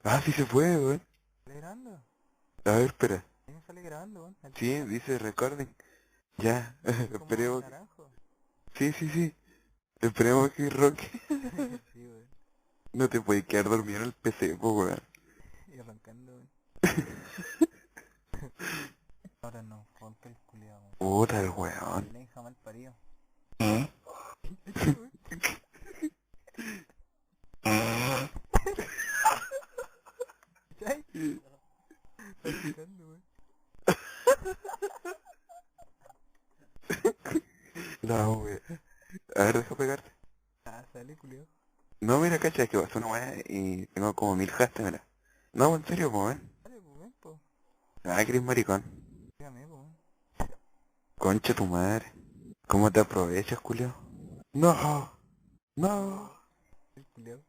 Ah, sí se puede, weón. ¿Sale grabando? A ver, espera. Ahí me sale grabando, weón. Sí, dice recording. Ya, Como esperemos que... naranjo. Sí, sí, sí. Esperemos que Roque Sí, weón. no te puede quedar dormido en el PC, po, weón. Y arrancando, weón. Ahora no, ronca el culiao, weón. Puta el weón. La hija mal parido. ¿Eh? Este, weón. ¿Cachai? Está picando, weón. No, weón. A ver, deja pegarte. Ah, sale, culiao. No, mira, cacha, es que pasó una weá y tengo como 1000 hashtags, mira. No, en serio, po, weón. Dale, pues, ven, po. Ah, Cris maricón. Dígame, po, weón. Concha tu madre. ¿Cómo te aprovechas, culio? No, no. El culiao.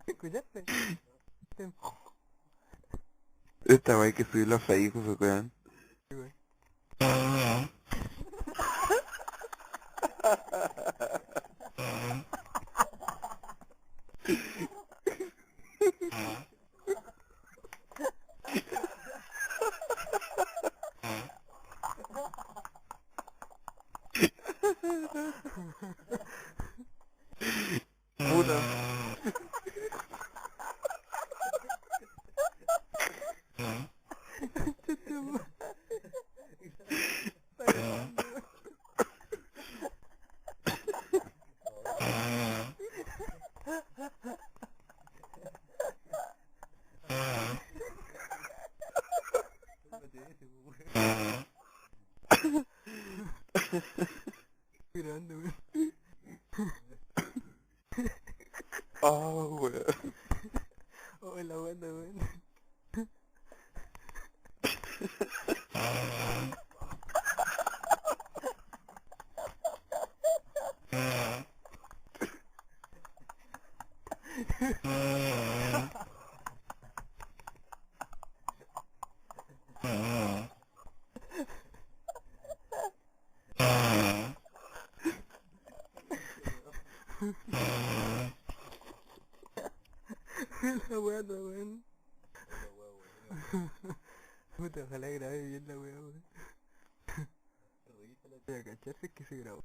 ¿Escuchaste? Este, Esta weá hay que subirlo a Facebook, weón. weón. Puta. Este, weón. Está grabando, weón. Estoy grabando, weón. Oh, weón. Oh, la buena, weón. La buena, weón. Puta, ojalá grabe bien la weá, weón. Voy a cachar si es que se grabó.